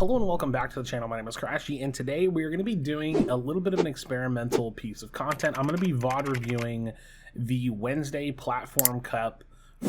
Hello and welcome back to the channel. My name is Krashy, and today we are going to be doing a little bit of an experimental piece of content. I'm going to be VOD reviewing the Wednesday Platform Cup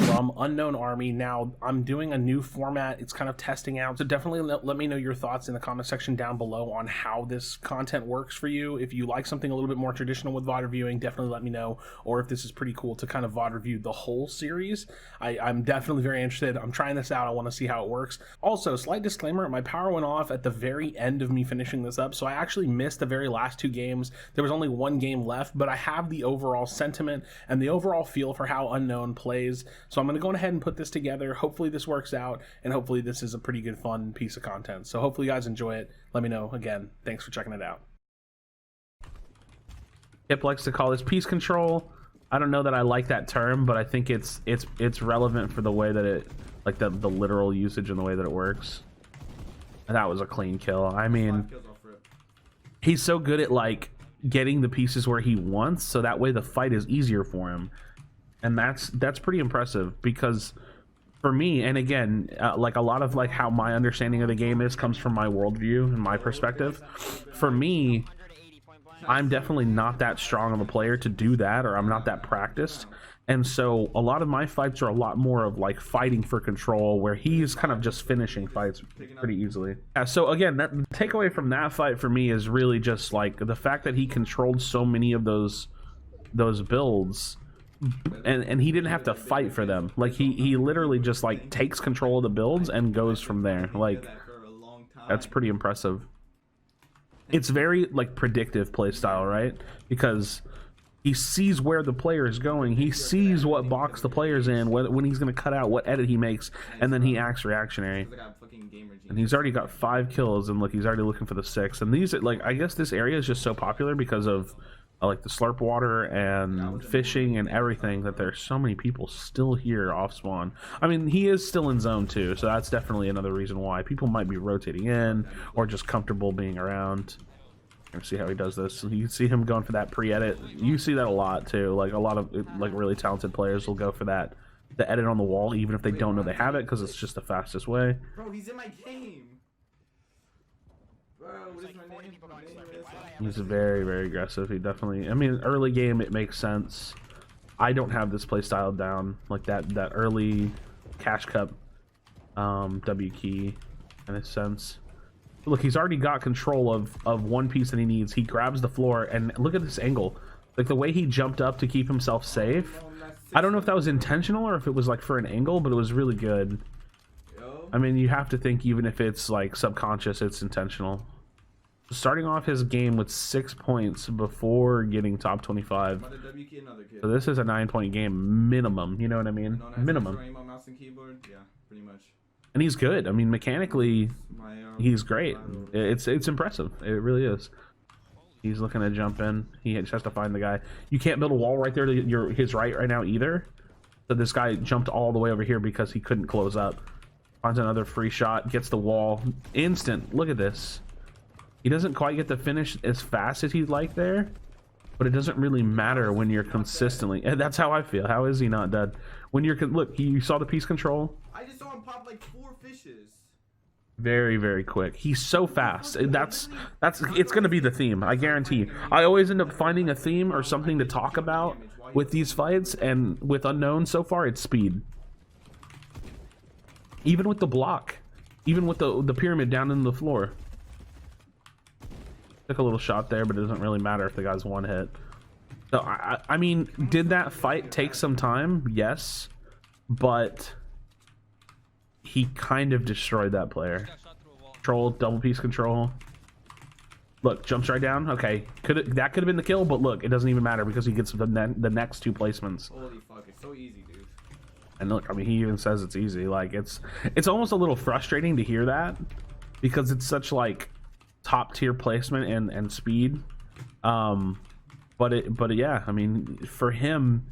from Unknown Army. Now, I'm doing a new format. It's kind of testing out, so definitely let me know your thoughts in the comment section down below on how this content works for you. If you like something a little bit more traditional with VOD reviewing, definitely let me know, or if this is pretty cool to kind of VOD review the whole series. I'm definitely very interested. I'm trying this out. I want to see how it works. Also, slight disclaimer, my power went off at the very end of me finishing this up, so I actually missed the very last two games. There was only one game left, but I have the overall sentiment and the overall feel for how Unknown plays. So I'm going to go ahead and put this together. Hopefully this works out, and hopefully this is a pretty good, fun piece of content. So hopefully you guys enjoy it. Let me know. Again, thanks for checking it out. Kip likes to call this peace control. I don't know that I like that term, but I think it's relevant for the way that it, like the literal usage and the way that it works. That was a clean kill. I mean, he's so good at like getting the pieces where he wants, so that way the fight is easier for him. And that's pretty impressive, because for me, and again, like a lot of like how my understanding of the game comes from my worldview and my perspective. For me, I'm definitely not that strong of a player to do that, or I'm not that practiced. And so a lot of my fights are a lot more of like fighting for control, where he's kind of just finishing fights pretty easily. Yeah, so again, that the takeaway from that fight for me is really just like the fact that he controlled so many of those builds. And he didn't have to fight for them. Like he literally just like takes control of the builds and goes from there. Like, that's pretty impressive. It's very like predictive playstyle, right? Because he sees where the player is going. He sees what box the player's in, when he's going to cut out, what edit he makes, and then he acts reactionary. And he's already got 5 kills, and look, he's already looking for the 6th. And these, like, I guess this area is just so popular because of like the slurp water and fishing and everything, that there's so many people still here off spawn. I mean, he is still in zone 2, so that's definitely another reason why people might be rotating in or just comfortable being around. Let's see how he does this. You can see him going for that pre-edit. You see that a lot too. Like a lot of like really talented players will go for that, the edit on the wall, even if they don't know they have it, because it's just the fastest way. Bro, he's in my game. Bro, what is my name? He's very, very aggressive. He definitely, I mean, early game it makes sense. I don't have this play style down, like that early cash cup W key in a sense. Look, he's already got control of one piece that he needs. He grabs the floor, and look at this angle. Like the way he jumped up to keep himself safe. I don't know if that was intentional or if it was like for an angle, but it was really good. I mean, you have to think, even if it's like subconscious, it's intentional. Starting off his game with 6 points before getting top 25. So this is a 9-point game minimum, you know what I mean? Minimum. Yeah, pretty much. And he's good. I mean, mechanically, he's great. It's impressive. It really is. He's looking to jump in. He just has to find the guy. You can't build a wall right there to his right now either. So this guy jumped all the way over here because he couldn't close up. Finds another free shot, gets the wall. Instant. Look at this. He doesn't quite get the finish as fast as he'd like there, but it doesn't really matter when you're consistently. And that's how I feel. How is he not dead? When you're, look, you saw the piece control. I just saw him pop like 4 fishes. Very, very quick. He's so fast. That's it's gonna be the theme, I guarantee. I always end up finding a theme or something to talk about with these fights, and with Unknown so far, it's speed. Even with the block, even with the pyramid down in the floor. Took a little shot there, but it doesn't really matter if the guy's one hit. So I mean, did that fight take some time? Yes, but he kind of destroyed that player. Control, double piece control. Look, jumps right down. Okay, that could have been the kill, but look, it doesn't even matter because he gets the next 2 placements. Holy fuck, it's so easy, dude. And look, I mean, he even says it's easy. Like it's almost a little frustrating to hear that, because it's such like top tier placement and speed. But yeah, I mean, for him,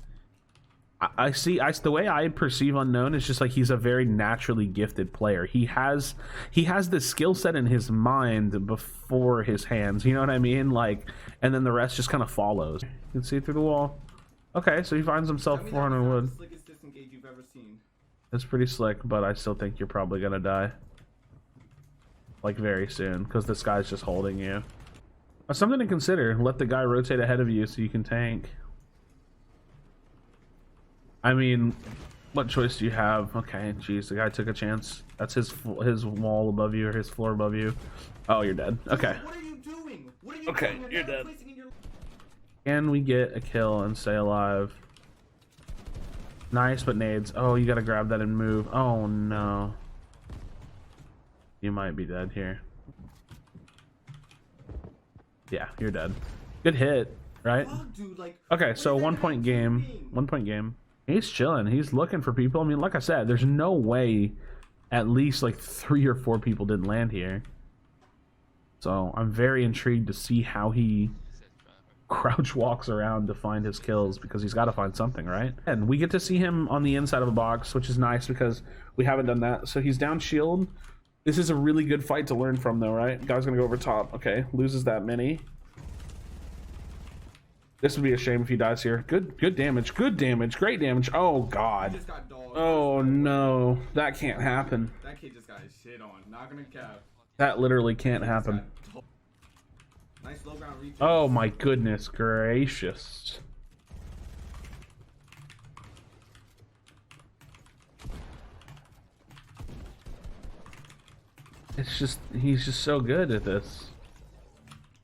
I see the way I perceive Unknown is just like he's a very naturally gifted player. He has the skill set in his mind before his hands, you know what I mean? Like, and then the rest just kind of follows. You can see through the wall. Okay, so he finds himself 400 wood. It's pretty slick, but I still think you're probably gonna die. like very soon, because this guy's just holding you. Something to consider. Let the guy rotate ahead of you so you can tank. I mean, what choice do you have? Okay, geez, the guy took a chance. That's his wall above you, or his floor above you. Oh, you're dead. Okay. What are you doing? What are you Okay, doing? you're dead. Your... Can we get a kill and stay alive? Nice, but nades. Oh, you gotta grab that and move. Oh no. You might be dead here. Yeah, you're dead. Good hit, right? Oh, dude, like, Okay, so 1 point game. 1 point game. He's chilling. He's looking for people. I mean, like I said, there's no way at least like 3 or 4 people didn't land here. So I'm very intrigued to see how he crouch walks around to find his kills, because he's got to find something, right? And we get to see him on the inside of a box, which is nice because we haven't done that. So he's down shield. This is a really good fight to learn from though, right? Guy's gonna go over top. Okay, loses that mini. This would be a shame if he dies here. Good damage, great damage. Oh god. Oh no, that can't happen. That kid just got his shit on. Not gonna cap. That literally can't happen. Nice low ground reach. Oh my goodness gracious. It's just, he's just so good at this.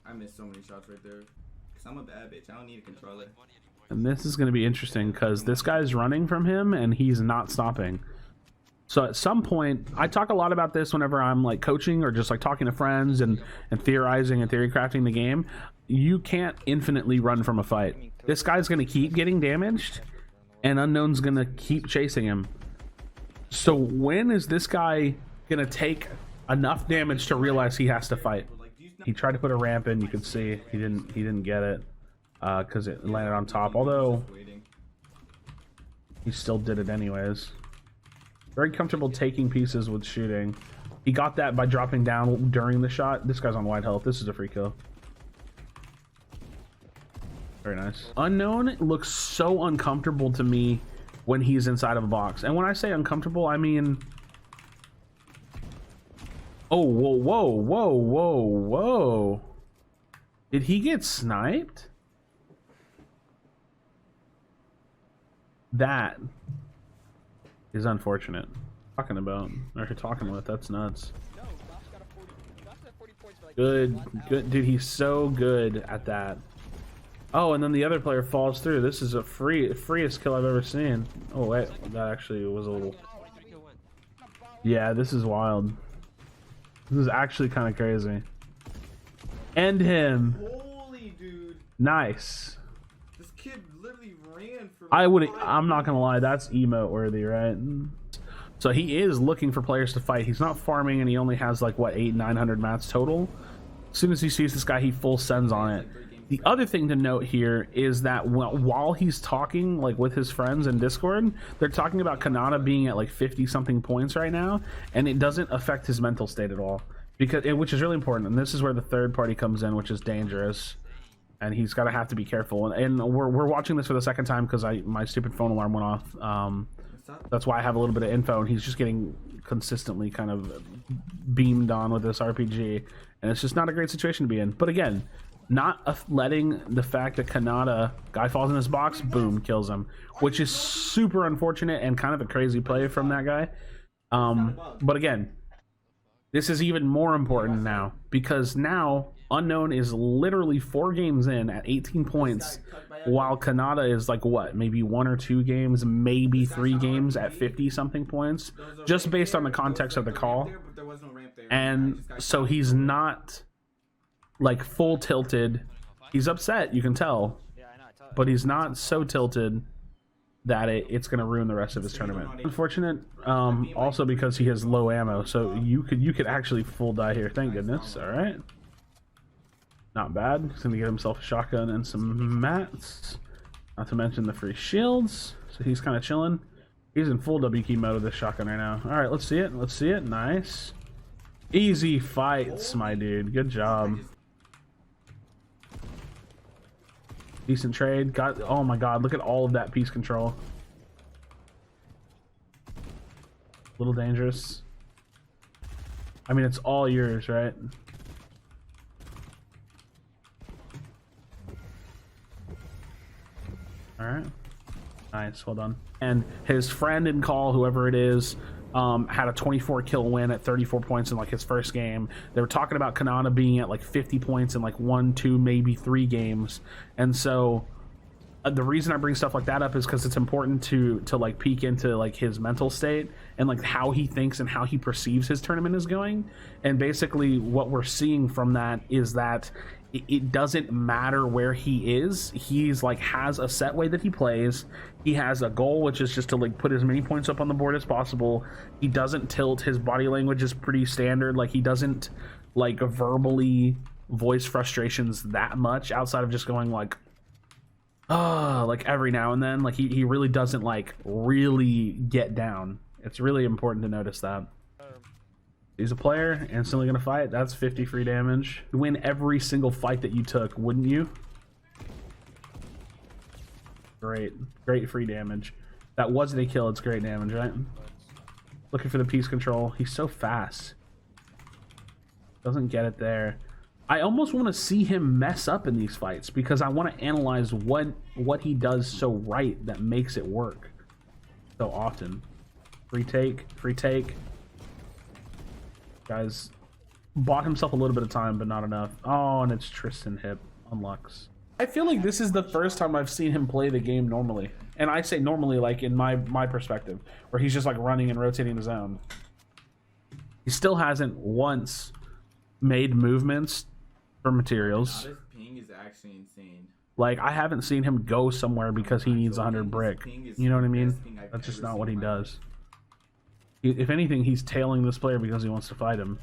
I missed so many shots right there. Cause I'm a bad bitch. I don't need a controller. And this is going to be interesting because this guy's running from him and he's not stopping. So at some point, I talk a lot about this whenever I'm like coaching or just like talking to friends and theorizing and theory crafting the game. You can't infinitely run from a fight. This guy's going to keep getting damaged and Unknown's going to keep chasing him. So when is this guy going to take enough damage to realize he has to fight? He tried to put a ramp in. You could see he didn't get it because it landed on top, although he still did it anyways. Very comfortable taking pieces with shooting. He got that by dropping down during the shot. This guy's on wide health. This is a free kill. Very nice. Unknown looks so uncomfortable to me when he's inside of a box, and when I say uncomfortable, I mean, oh, whoa. Did he get sniped? That is unfortunate. Talking about, or talking with, that's nuts. Good, dude, he's so good at that. Oh, and then the other player falls through. This is a freest kill I've ever seen. Oh wait, that actually was a little, yeah, this is wild. This is actually kind of crazy. End him. Holy dude. Nice. This kid literally ran for I'm not gonna lie, that's emote worthy, right? So he is looking for players to fight. He's not farming and he only has like what, 800-900 mats total. As soon as he sees this guy, he full sends on it. The other thing to note here is that while he's talking like with his friends in Discord, they're talking about Kanata being at like 50 something points right now, and it doesn't affect his mental state at all, which is really important. And this is where the third party comes in, which is dangerous, and he's got to have to be careful. And we're watching this for the second time because my stupid phone alarm went off. That's why I have a little bit of info, and he's just getting consistently kind of beamed on with this RPG, and it's just not a great situation to be in. But again, not letting the fact that Kanata, guy falls in his box, boom, kills him, which is super unfortunate and kind of a crazy play from that guy. But again, this is even more important now, because now Unknown is literally 4 games in at 18 points, while Kanata is like what, maybe 1 or 2 games, maybe 3 games at 50 something points, just based on the context of the call. And so he's not like full tilted. He's upset, you can tell, but he's not so tilted that it's going to ruin the rest of his tournament. Unfortunate, also because he has low ammo, so you could actually full die here. Thank goodness. All right, not bad. He's gonna get himself a shotgun and some mats, not to mention the free shields, so he's kind of chilling. He's in full W key mode with this shotgun right now. All right, let's see it. Nice, easy fights, my dude. Good job. Decent trade. Got, oh my god, look at all of that piece control. Little dangerous. I mean, it's all yours, right? All right. Nice, well done. And his friend in call, whoever it is, had a 24 kill win at 34 points in like his first game. They were talking about Kanana being at like 50 points in like 1, 2, maybe 3 games. And so the reason I bring stuff like that up is because it's important to like peek into like his mental state and like how he thinks and how he perceives his tournament is going. And basically what we're seeing from that is that it doesn't matter where he is. He's like has a set way that he plays. He has a goal, which is just to like put as many points up on the board as possible. He doesn't tilt. His body language is pretty standard. Like he doesn't like verbally voice frustrations that much outside of just going like like every now and then. Like he really doesn't like really get down. It's really important to notice that. He's a player, instantly gonna fight. That's 50 free damage. You win every single fight that you took, wouldn't you? Great, great free damage. That wasn't a kill, it's great damage, right? Looking for the piece control. He's so fast. Doesn't get it there. I almost want to see him mess up in these fights because I want to analyze what he does so right that makes it work so often. Free take, free take. Guys bought himself a little bit of time, but not enough. Oh, and it's Tristan hip on Lux. I feel like this is the first time I've seen him play the game normally. And I say normally like in my perspective, where he's just like running and rotating the zone. He still hasn't once made movements for materials. Nah, this ping is actually insane. Like I haven't seen him go somewhere because he needs 100 brick. You know what I mean? That's just not what he does. If anything, he's tailing this player because he wants to fight him.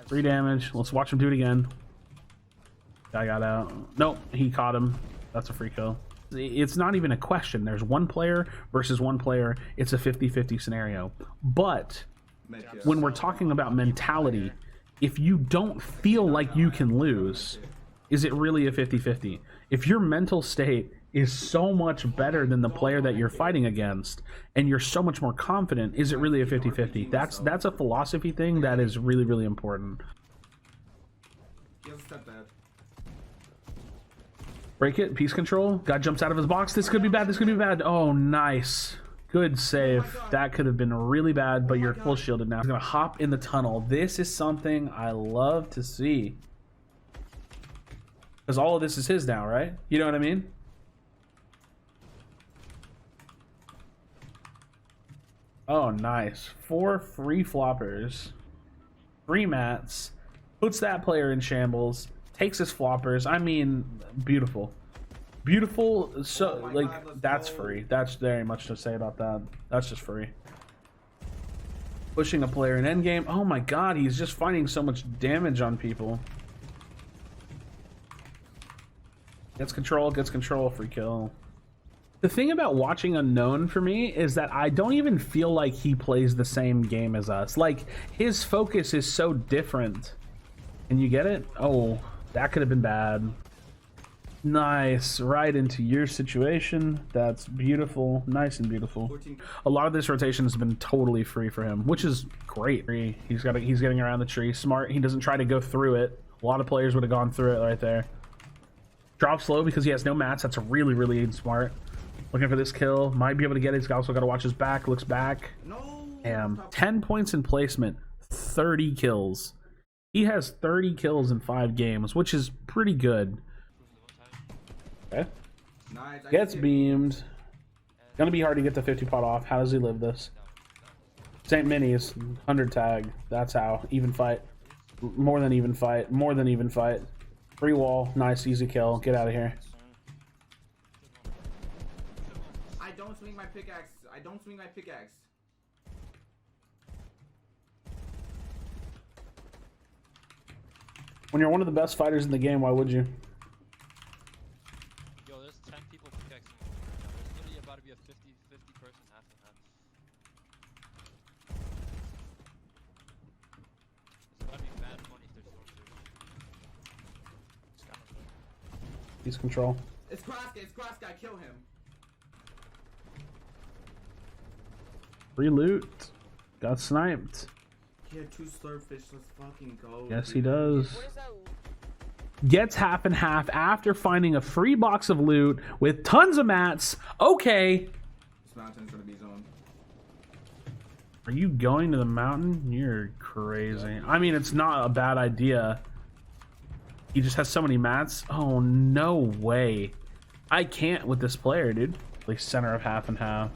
3 damage. Let's watch him do it again. Guy got out. Nope, he caught him. That's a free kill. It's not even a question. There's one player versus one player. It's a 50-50 scenario. But when we're talking about mentality, if you don't feel like you can lose, is it really a 50-50? If your mental state is so much better than the player that you're fighting against and you're so much more confident, is it really a 50-50? That's a philosophy thing that is really, really important. Break it, piece control. Guy jumps out of his box. This could be bad, this could be bad. Oh, nice. Good save. That could have been really bad, but you're full shielded now. He's gonna hop in the tunnel. This is something I love to see. Because all of this is his now, right? You know what I mean? Oh, nice. 4 free floppers. 3 mats. Puts that player in shambles. Takes his floppers. I mean, beautiful. Beautiful. So, oh like, God, that's free. That's very much to say about that. That's just free. Pushing a player in endgame. Oh my God, he's just finding so much damage on people. Gets control, free kill. The thing about watching Unknown for me is that I don't even feel like he plays the same game as us. Like, his focus is so different. And you get it? Oh, that could have been bad. Nice, right into your situation. That's beautiful, nice and beautiful. A lot of this rotation has been totally free for him, which is great. He's getting around the tree, smart. He doesn't try to go through it. A lot of players would have gone through it right there. Drops low because he has no mats. That's really, really smart. Looking for this kill. Might be able to get it. He's also got to watch his back. Looks back. No. Damn. 10 points in placement. 30 kills. He has 30 kills in 5 games, which is pretty good. Okay. Nice. Gets beamed. Gonna be hard to get the 50 pot off. How does he live this? St. Minis. 100 tag. That's how. Even fight. More than even fight. More than even fight. Free wall. Nice. Easy kill. Get out of here. I don't swing my pickaxe. I don't swing my pickaxe. When you're one of the best fighters in the game, why would you? Yo, there's 10 people pickaxing. There's literally about to be a 50-50 person half and half. There's about to be bad money if there's sorcerers. He's control. It's Krasky, kill him. Free loot. Got sniped. He had 2 slurpfish. Let's fucking go. Yes, dude. he does. What is that? Gets half and half after finding a free box of loot with tons of mats. Okay. This mountain's gonna be zoned. Are you going to the mountain? You're crazy. I mean, it's not a bad idea. He just has so many mats. Oh, no way. I can't with this player, dude. Like center of half and half.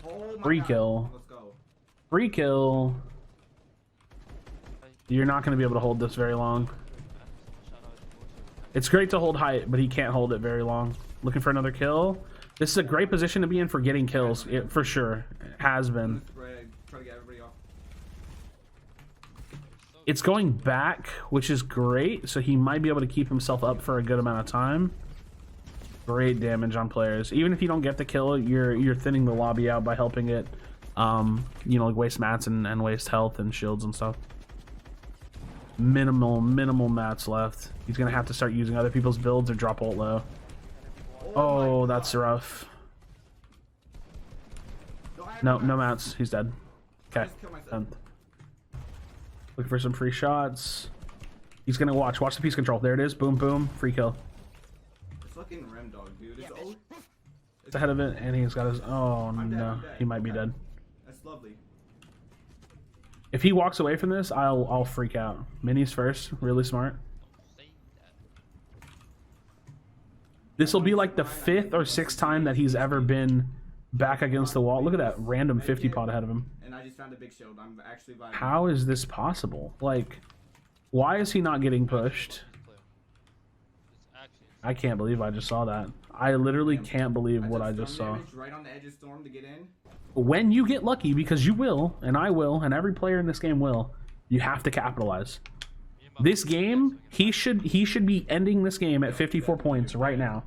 Oh my Free God. kill. Let's go. Free kill. You're not going to be able to hold this very long. It's great to hold height, but he can't hold it very long. Looking for another kill. This is a great position to be in for getting kills, for sure. It has been. Try to get everybody off. It's going back, which is great, so he might be able to keep himself up for a good amount of time. Great damage on players. Even if you don't get the kill, you're thinning the lobby out by helping it, you know, like waste mats and waste health and shields and stuff. Minimal mats left. He's gonna have to start using other people's builds or drop ult low. Oh, that's rough. No mats. He's dead. Okay. Looking for some free shots. He's gonna watch the piece control. There it is. Boom, boom. Free kill. It's fucking Rem Dog, dude. It's ahead of it, and he's got his. Oh no, he might be dead. That's lovely. If he walks away from this, I'll freak out. Minis first. Really smart. This will be like the 5th or 6th time that he's ever been back against the wall. Look at that random 50 pot ahead of him. And I just found a big shield. I'm actually vibing. How is this possible? Like, why is he not getting pushed? I can't believe I just saw that. I literally can't believe what I just saw. Right on the edge of storm to get in. When you get lucky, because you will, and I will, and every player in this game will, you have to capitalize. This game, he should be ending this game at 54 points right now,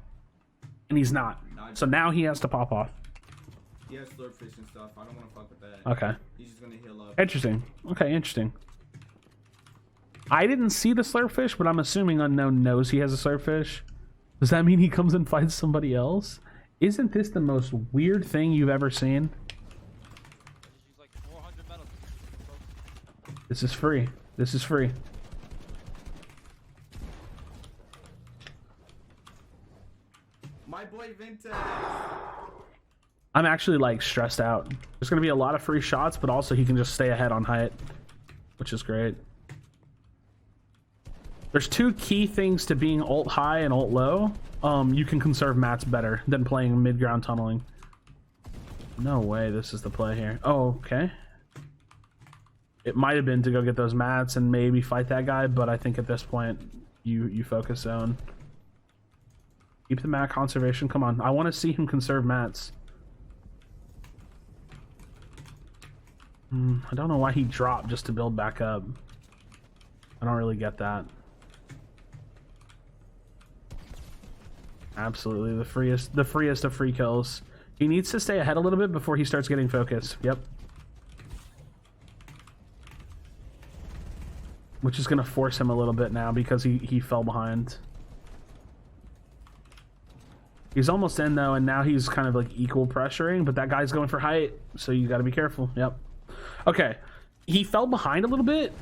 and he's not. So now he has to pop off. He has slurpfish and stuff. I don't want to fuck with that. Okay. He's just gonna heal up. Interesting. Okay, interesting. I didn't see the slurpfish, but I'm assuming Unknown knows he has a slurpfish. Does that mean he comes and fights somebody else? Isn't this the most weird thing you've ever seen? This is free. This is free. My boy Vintage. I'm actually like stressed out. There's gonna be a lot of free shots, but also he can just stay ahead on height, which is great. There's 2 key things to being ult high and ult low. You can conserve mats better than playing mid-ground tunneling. No way this is the play here. Oh, okay. It might have been to go get those mats and maybe fight that guy, but I think at this point you focus zone. Keep the mat conservation. Come on, I want to see him conserve mats. I don't know why he dropped just to build back up. I don't really get that. Absolutely the freest of free kills. He needs to stay ahead a little bit before he starts getting focused. Yep. Which is going to force him a little bit now because he fell behind. He's almost in though, and now he's kind of like equal pressuring, but that guy's going for height, so you got to be careful. Yep. Okay. He fell behind a little bit,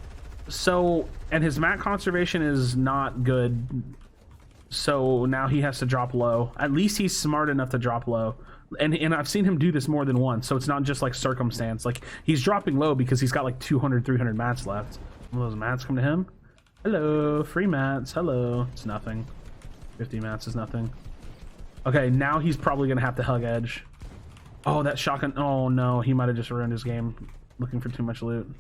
so, and his mat conservation is not good. So now he has to drop low. At least he's smart enough to drop low. And I've seen him do this more than once, so it's not just like circumstance. Like, he's dropping low because he's got like 200, 300 mats left. Will those mats come to him? Hello, free mats. Hello. It's nothing. 50 mats is nothing. Okay, now he's probably going to have to hug edge. Oh, that shotgun. Oh, no. He might have just ruined his game looking for too much loot.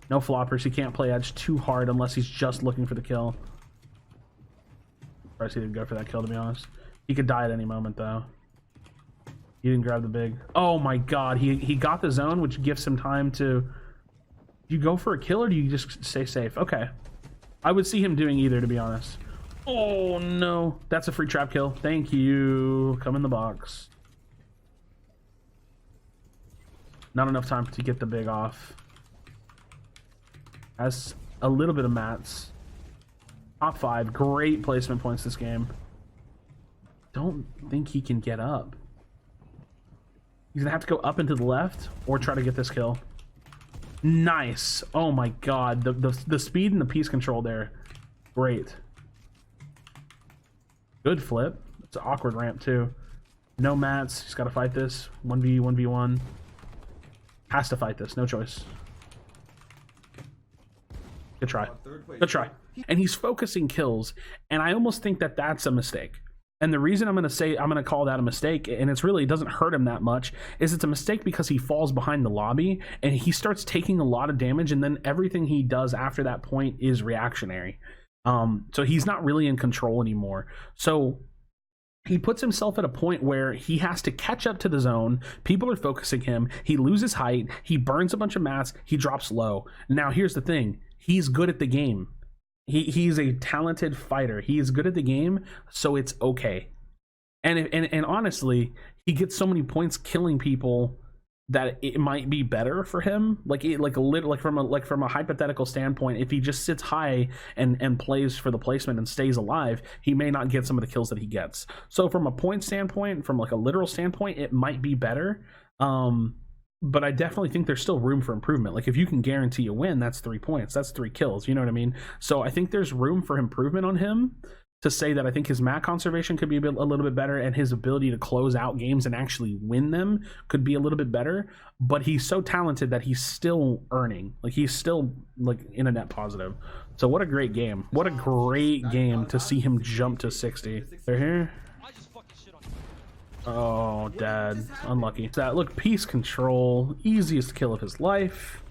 No floppers. He can't play edge too hard unless he's just looking for the kill. Surprised he didn't go for that kill, to be honest. He could die at any moment, though. He didn't grab the big. Oh, my God. He got the zone, which gives him time to... Do you go for a kill, or do you just stay safe? Okay. I would see him doing either, to be honest. Oh, no. That's a free trap kill. Thank you. Come in the box. Not enough time to get the big off. Has a little bit of mats. Top 5. Great placement points this game. Don't think he can get up. He's going to have to go up and to the left or try to get this kill. Nice. Oh my god, the speed and the piece control there, great. Good flip. It's an awkward ramp too. No mats. He's got to fight this. 1v1. Has to fight this. No choice. Good try. Good try. And he's focusing kills, and I almost think that that's a mistake. And the reason I'm going to call that a mistake, and it doesn't hurt him that much, is it's a mistake because he falls behind the lobby and he starts taking a lot of damage, and then everything he does after that point is reactionary. So he's not really in control anymore. So he puts himself at a point where he has to catch up to the zone. People are focusing him. He loses height. He burns a bunch of mats. He drops low. Now, here's the thing. He's good at the game. He's a talented fighter. He is good at the game, so it's okay. And honestly, he gets so many points killing people that it might be better for him. From a hypothetical standpoint, if he just sits high and plays for the placement and stays alive, he may not get some of the kills that he gets. So from a point standpoint, from like a literal standpoint, it might be better. But I definitely think there's still room for improvement. Like if you can guarantee a win, that's 3 points. That's 3 kills. You know what I mean? So I think there's room for improvement on him, to say that I think his mat conservation could be a little bit better, and his ability to close out games and actually win them could be a little bit better. But he's so talented that he's still earning. Like he's still like in a net positive. So what a great game. What a great game to see him jump to 60. They're here. Oh, dad. Unlucky. That look, piece control, easiest kill of his life.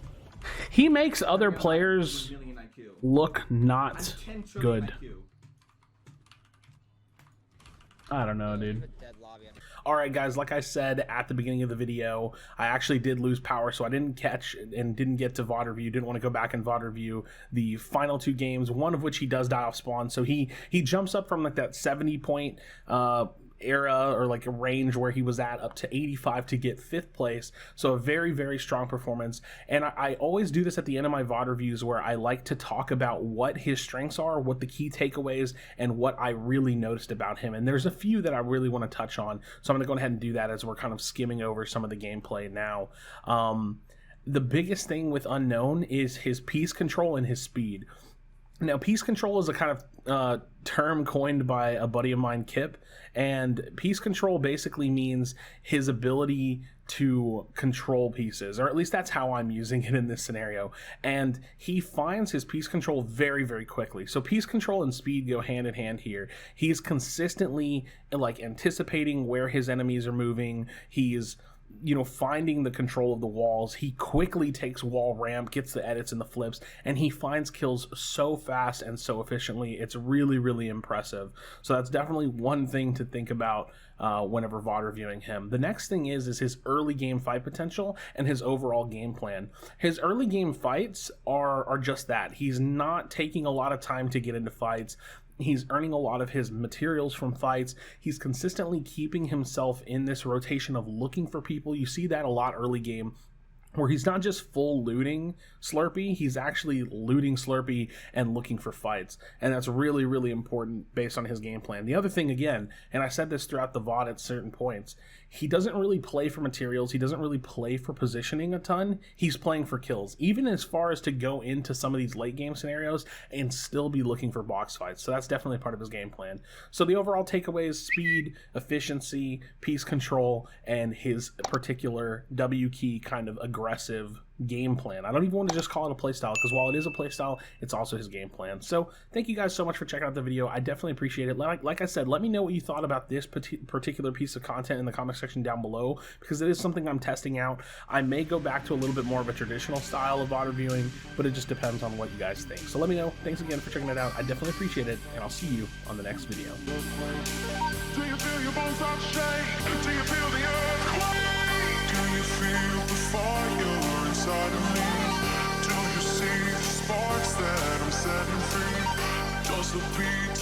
He makes other players look not good. I don't know, dude. Alright guys, like I said at the beginning of the video, I actually did lose power, so I didn't catch and didn't get to VOD review, didn't want to go back and VOD review the final 2 games, one of which he does die off spawn. So he jumps up from like that 70 point era or like a range where he was at up to 85 to get 5th place. So a very, very strong performance. And I always do this at the end of my VOD reviews, where I like to talk about what his strengths are, what the key takeaways, and what I really noticed about him. And there's a few that I really want to touch on. So I'm going to go ahead and do that as we're kind of skimming over some of the gameplay now. The biggest thing with Unknown is his piece control and his speed. Now, piece control is a kind of term coined by a buddy of mine, Kip, and piece control basically means his ability to control pieces, or at least that's how I'm using it in this scenario. And he finds his piece control very, very quickly. So piece control and speed go hand in hand here. He's consistently like anticipating where his enemies are moving. He's finding the control of the walls. He quickly takes wall ramp, gets the edits and the flips, and he finds kills so fast and so efficiently. It's really, really impressive. So that's definitely one thing to think about whenever VOD reviewing him. The next thing is his early game fight potential and his overall game plan. His early game fights are just that. He's not taking a lot of time to get into fights. He's earning a lot of his materials from fights. He's consistently keeping himself in this rotation of looking for people. You see that a lot early game, where he's not just full looting Slurpee, he's actually looting Slurpee and looking for fights. And that's really, really important based on his game plan. The other thing, again, and I said this throughout the VOD at certain points, he doesn't really play for materials. He doesn't really play for positioning a ton. He's playing for kills, even as far as to go into some of these late game scenarios and still be looking for box fights. So that's definitely part of his game plan. So the overall takeaways: speed, efficiency, piece control, and his particular W key kind of aggressive game plan. I don't even want to just call it a playstyle, because while it is a playstyle, it's also his game plan. So thank you guys so much for checking out the video. I definitely appreciate it. Like I said, let me know what you thought about this particular piece of content in the comment section down below, because it is something I'm testing out. I may go back to a little bit more of a traditional style of VOD reviewing, but it just depends on what you guys think. So let me know. Thanks again for checking it out. I definitely appreciate it, and I'll see you on the next video. Do you feel your bones start to shake? Do you feel the earthquake? Do you feel the fire inside of me? Do you see the sparks that I'm setting free? Does the beat